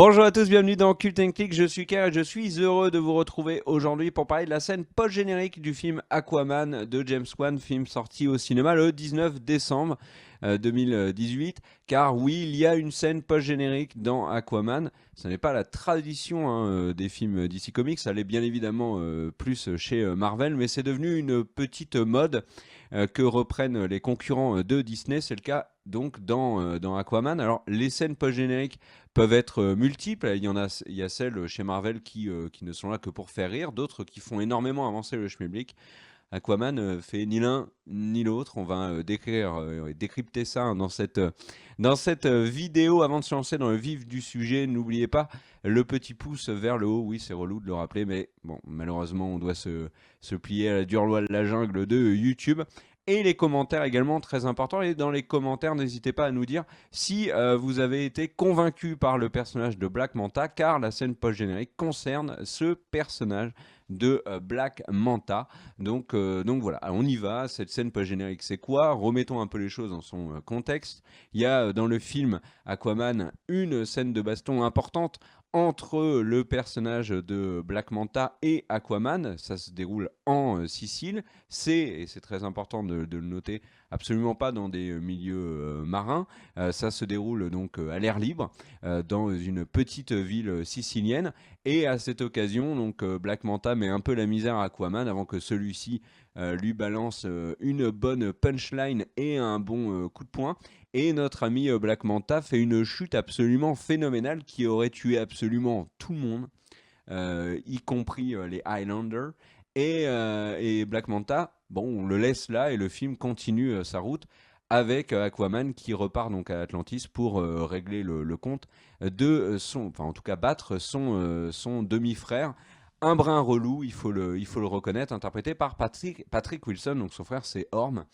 Bonjour à tous, bienvenue dans Cult and Click, je suis Ker et je suis heureux de vous retrouver aujourd'hui pour parler de la scène post-générique du film Aquaman de James Wan, film sorti au cinéma le 19 décembre 2018. Car oui, il y a une scène post-générique dans Aquaman. Ce n'est pas la tradition des films DC Comics, ça l'est bien évidemment plus chez Marvel, mais c'est devenu une petite mode que reprennent les concurrents de Disney. C'est le cas donc dans Aquaman. Alors les scènes post-génériques peuvent être multiples. Il y a celles chez Marvel qui ne sont là que pour faire rire, d'autres qui font énormément avancer le schmilblick. Aquaman fait ni l'un ni l'autre. On va décrypter ça hein, dans cette vidéo. Avant de se lancer dans le vif du sujet, n'oubliez pas le petit pouce vers le haut. Oui, c'est relou de le rappeler, mais bon, malheureusement, on doit se plier à la dure loi de la jungle de YouTube. Et les commentaires également très importants. Et dans les commentaires, n'hésitez pas à nous dire si vous avez été convaincu par le personnage de Black Manta, car la scène post-générique concerne ce personnage de Black Manta. Donc voilà, on y va. Cette scène post-générique, c'est quoi? Remettons un peu les choses dans son contexte. Il y a dans le film Aquaman une scène de baston importante entre le personnage de Black Manta et Aquaman. Ça se déroule en Sicile. Et c'est très important de le noter, absolument pas dans des milieux marins. Ça se déroule donc à l'air libre, dans une petite ville sicilienne. Et à cette occasion, donc Black Manta met un peu la misère à Aquaman avant que celui-ci lui balance une bonne punchline et un bon coup de poing. Et notre ami Black Manta fait une chute absolument phénoménale qui aurait tué absolument tout le monde, y compris les Highlanders. Et Black Manta, bon, on le laisse là et le film continue sa route avec Aquaman qui repart donc à Atlantis pour régler le compte de enfin en tout cas battre son demi-frère. Un brin relou, il faut le reconnaître, interprété par Patrick Wilson, donc son frère c'est Orm.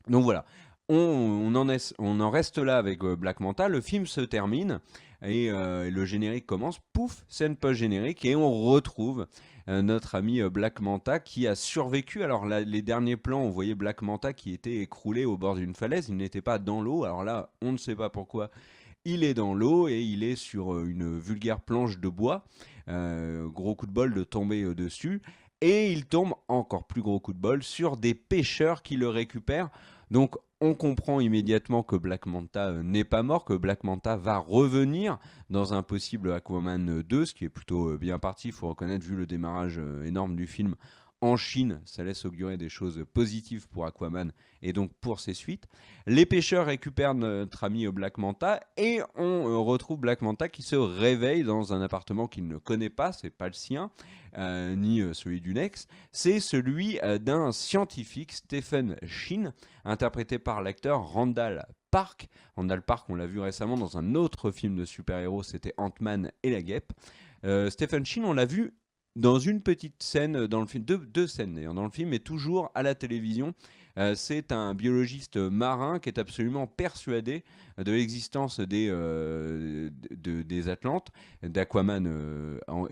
Donc voilà, on en reste là avec Black Manta, le film se termine et le générique commence, pouf, scène post-générique et on retrouve notre ami Black Manta qui a survécu. Alors là, les derniers plans, on voyait Black Manta qui était écroulé au bord d'une falaise, il n'était pas dans l'eau, alors là, on ne sait pas pourquoi. Il est dans l'eau et il est sur une vulgaire planche de bois. Gros coup de bol de tomber dessus. Et il tombe, encore plus gros coup de bol, sur des pêcheurs qui le récupèrent. Donc on comprend immédiatement que Black Manta n'est pas mort, que Black Manta va revenir dans un possible Aquaman 2, ce qui est plutôt bien parti, il faut reconnaître, vu le démarrage énorme du film en Chine, ça laisse augurer des choses positives pour Aquaman et donc pour ses suites. Les pêcheurs récupèrent notre ami Black Manta et on retrouve Black Manta qui se réveille dans un appartement qu'il ne connaît pas, c'est pas le sien, ni celui du Nex, c'est celui d'un scientifique, Stephen Sheen, interprété par l'acteur Randall Park. Randall Park, on l'a vu récemment dans un autre film de super-héros, c'était Ant-Man et la Guêpe. Stephen Sheen, on l'a vu dans une petite scène dans le film, deux scènes d'ailleurs dans le film, mais toujours à la télévision. C'est un biologiste marin qui est absolument persuadé de l'existence des Atlantes, d'Aquaman.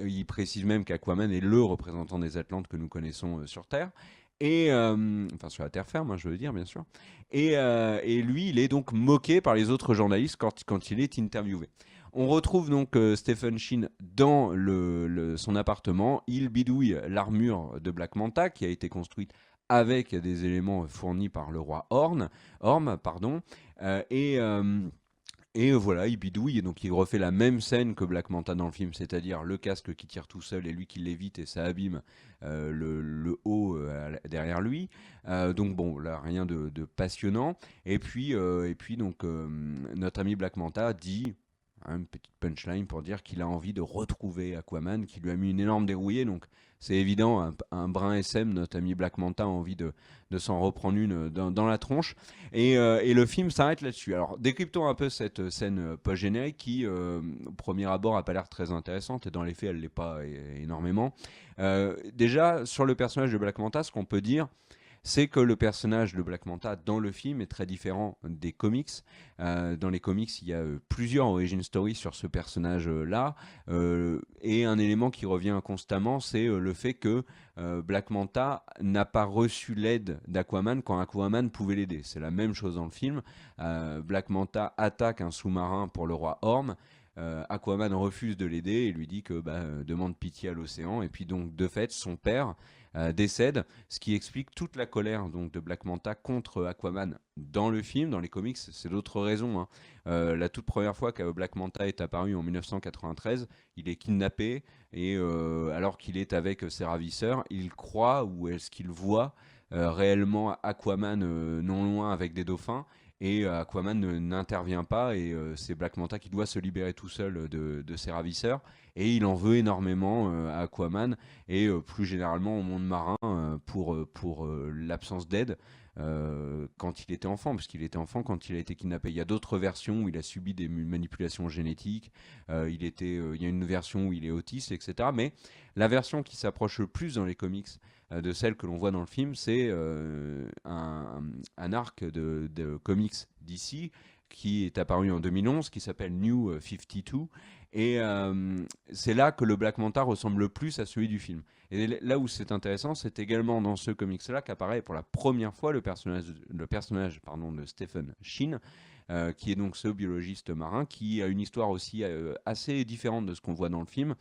Il précise même qu'Aquaman est le représentant des Atlantes que nous connaissons sur Terre. Enfin sur la terre ferme, hein, je veux dire, bien sûr. Et lui, il est donc moqué par les autres journalistes quand il est interviewé. On retrouve donc Stephen Sheen dans son appartement. Il bidouille l'armure de Black Manta qui a été construite avec des éléments fournis par le roi Orm, pardon. Euh, et, euh, et voilà, il bidouille et donc il refait la même scène que Black Manta dans le film, c'est-à-dire le casque qui tire tout seul et lui qui l'évite et ça abîme le haut derrière lui. Donc bon, là rien de passionnant. Et puis donc notre ami Black Manta dit une petite punchline pour dire qu'il a envie de retrouver Aquaman, qui lui a mis une énorme dérouillée. Donc c'est évident, un brin SM, notre ami Black Manta a envie de s'en reprendre une dans la tronche. Et le film s'arrête là-dessus. Alors décryptons un peu cette scène post-générique qui, au premier abord, n'a pas l'air très intéressante, et dans les faits, elle ne l'est pas énormément. Déjà, sur le personnage de Black Manta, ce qu'on peut dire, c'est que le personnage de Black Manta dans le film est très différent des comics. Dans les comics, il y a plusieurs origin stories sur ce personnage-là. Et un élément qui revient constamment, c'est le fait que Black Manta n'a pas reçu l'aide d'Aquaman quand Aquaman pouvait l'aider. C'est la même chose dans le film. Black Manta attaque un sous-marin pour le roi Orm. Aquaman refuse de l'aider et lui dit que demande pitié à l'océan. Et puis donc de fait, son père décède, ce qui explique toute la colère donc de Black Manta contre Aquaman dans le film. Dans les comics, c'est d'autres raisons, hein. La toute première fois que Black Manta est apparu en 1993, il est kidnappé et alors qu'il est avec ses ravisseurs, il croit ou est-ce qu'il voit réellement Aquaman non loin avec des dauphins. Et Aquaman n'intervient pas et c'est Black Manta qui doit se libérer tout seul de ses ravisseurs. Et il en veut énormément à Aquaman et plus généralement au monde marin pour l'absence d'aide quand il était enfant, parce qu'il était enfant quand il a été kidnappé. Il y a d'autres versions où il a subi des manipulations génétiques, il y a une version où il est autiste, etc. Mais la version qui s'approche le plus dans les comics de celle que l'on voit dans le film, c'est un arc de comics d'ici qui est apparu en 2011, qui s'appelle New 52. Et c'est là que le Black Manta ressemble le plus à celui du film. Et là où c'est intéressant, c'est également dans ce comics-là qu'apparaît pour la première fois le personnage pardon, de Stephen Sheen, qui est donc ce biologiste marin, qui a une histoire aussi assez différente de ce qu'on voit dans le film.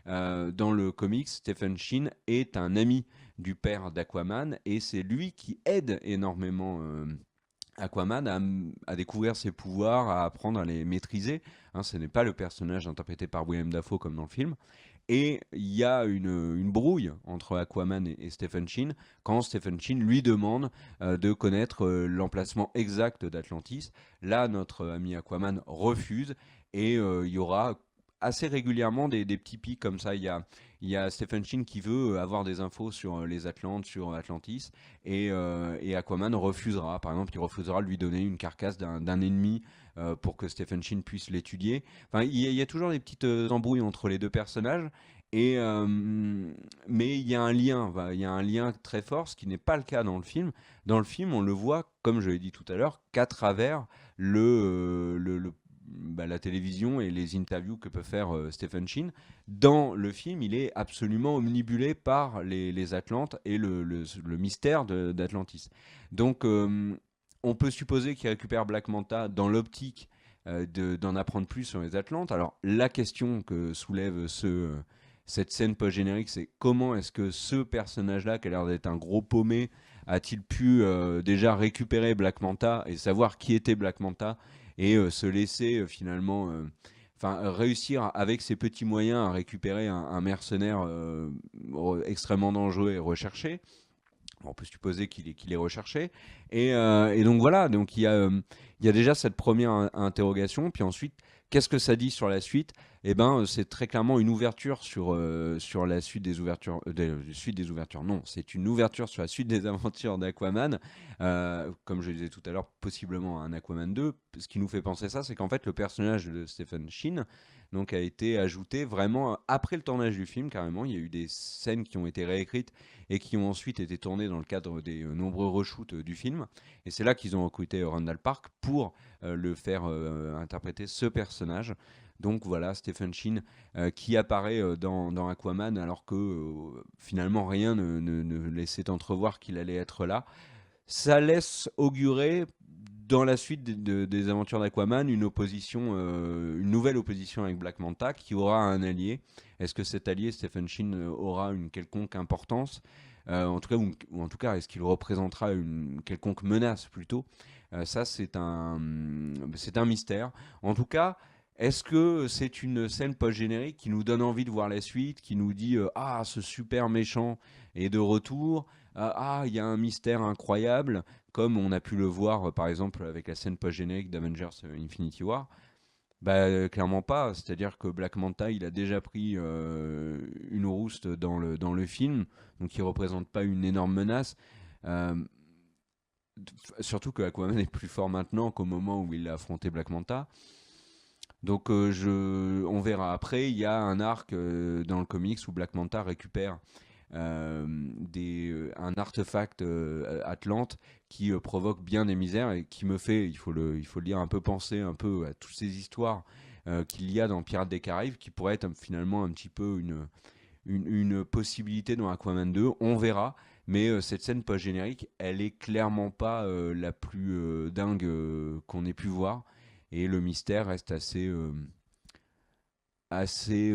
Dans le comics, Stephen Sheen est un ami du père d'Aquaman et c'est lui qui aide énormément Aquaman à découvrir ses pouvoirs, à apprendre à les maîtriser. Hein, ce n'est pas le personnage interprété par Willem Dafoe comme dans le film. Et il y a une brouille entre Aquaman et Stephen Sheen quand Stephen Sheen lui demande de connaître l'emplacement exact d'Atlantis. Là, notre ami Aquaman refuse et il y aura assez régulièrement des petits pics comme ça. Il y a Stephen Sheen qui veut avoir des infos sur les Atlantes, sur Atlantis, et Aquaman refusera. Par exemple, il refusera de lui donner une carcasse d'un ennemi pour que Stephen Sheen puisse l'étudier. Enfin, il y a toujours des petites embrouilles entre les deux personnages. Et, mais il y a un lien, il y a un lien très fort, ce qui n'est pas le cas dans le film. Dans le film, on le voit, comme je l'ai dit tout à l'heure, qu'à travers la télévision et les interviews que peut faire Stephen Sheen. Dans le film, il est absolument omnibulé par les Atlantes et le mystère d'Atlantis. Donc, on peut supposer qu'il récupère Black Manta dans l'optique d'en apprendre plus sur les Atlantes. Alors, la question que soulève cette scène post-générique, c'est comment est-ce que ce personnage-là, qui a l'air d'être un gros paumé, a-t-il pu déjà récupérer Black Manta et savoir qui était Black Manta et se laisser finalement, réussir avec ses petits moyens à récupérer un mercenaire extrêmement dangereux et recherché. On peut supposer qu'il est recherché. Et donc voilà, donc il y a déjà cette première interrogation. Puis ensuite, qu'est-ce que ça dit sur la suite? Eh ben, c'est très clairement une ouverture sur la suite des ouvertures. Suite des ouvertures, non, c'est une ouverture sur la suite des aventures d'Aquaman. Comme je le disais tout à l'heure, possiblement un Aquaman 2. Ce qui nous fait penser ça, c'est qu'en fait, le personnage de Stephen Sheen donc, a été ajouté vraiment après le tournage du film, carrément. Il y a eu des scènes qui ont été réécrites et qui ont ensuite été tournés dans le cadre des nombreux reshoots du film. Et c'est là qu'ils ont recruté Randall Park pour le faire interpréter ce personnage. Donc voilà, Stephen Sheen qui apparaît dans Aquaman alors que finalement rien ne laissait entrevoir qu'il allait être là. Ça laisse augurer dans la suite des aventures d'Aquaman une nouvelle opposition avec Black Manta qui aura un allié. Est-ce que cet allié, Stephen Sheen, aura une quelconque importance en tout cas, ou en tout cas, est-ce qu'il représentera une quelconque menace plutôt? Ça, c'est un mystère. En tout cas, est-ce que c'est une scène post-générique qui nous donne envie de voir la suite, qui nous dit ah, ce super méchant est de retour, ah, il y a un mystère incroyable, comme on a pu le voir par exemple avec la scène post-générique d'Avengers Infinity War? Clairement pas. C'est-à-dire que Black Manta, il a déjà pris une rouste dans le film, donc il représente pas une énorme menace. Euh, Surtout que Aquaman est plus fort maintenant qu'au moment où il a affronté Black Manta. Donc on verra. Après, il y a un arc dans le comics où Black Manta récupère un artefact Atlante qui provoque bien des misères et qui me fait, il faut le dire, un peu penser un peu à toutes ces histoires qu'il y a dans Pirates des Caraïbes qui pourraient être finalement un petit peu une possibilité dans Aquaman 2. On verra. Mais cette scène post-générique, elle est clairement pas la plus dingue qu'on ait pu voir. Et le mystère reste assez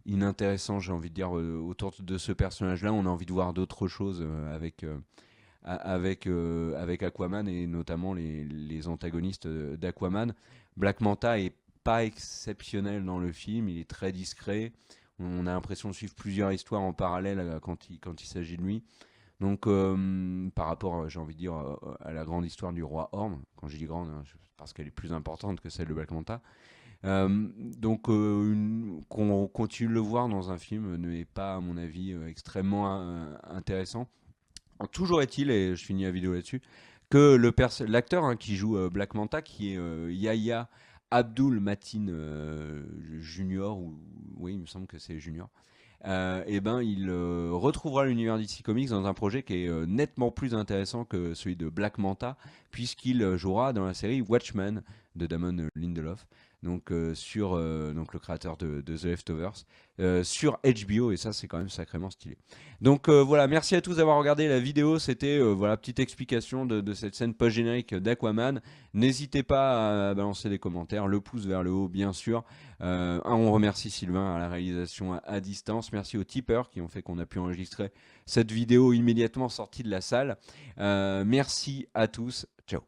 inintéressant, j'ai envie de dire, autour de ce personnage-là. On a envie de voir d'autres choses avec Aquaman et notamment les antagonistes d'Aquaman. Black Manta est pas exceptionnel dans le film, il est très discret. On a l'impression de suivre plusieurs histoires en parallèle quand il s'agit de lui. Donc, par rapport, j'ai envie de dire, à la grande histoire du roi Orm, quand je dis grande, hein, parce qu'elle est plus importante que celle de Black Manta. Donc, qu'on continue de le voir dans un film n'est pas, à mon avis, extrêmement intéressant. Toujours est-il, et je finis la vidéo là-dessus, que l'acteur hein, qui joue Black Manta, qui est Yahya Abdul Mateen Junior, ou oui, il me semble que c'est Junior, et ben il retrouvera l'univers DC Comics dans un projet qui est nettement plus intéressant que celui de Black Manta, puisqu'il jouera dans la série Watchmen de Damon Lindelof, donc donc le créateur de The Leftovers, sur HBO, et ça c'est quand même sacrément stylé. Donc voilà, merci à tous d'avoir regardé la vidéo. C'était voilà petite explication de cette scène post-générique d'Aquaman. N'hésitez pas à balancer des commentaires, le pouce vers le haut bien sûr. On remercie Sylvain à la réalisation à distance. Merci aux tipeurs qui ont fait qu'on a pu enregistrer cette vidéo immédiatement sortie de la salle. Merci à tous. Ciao.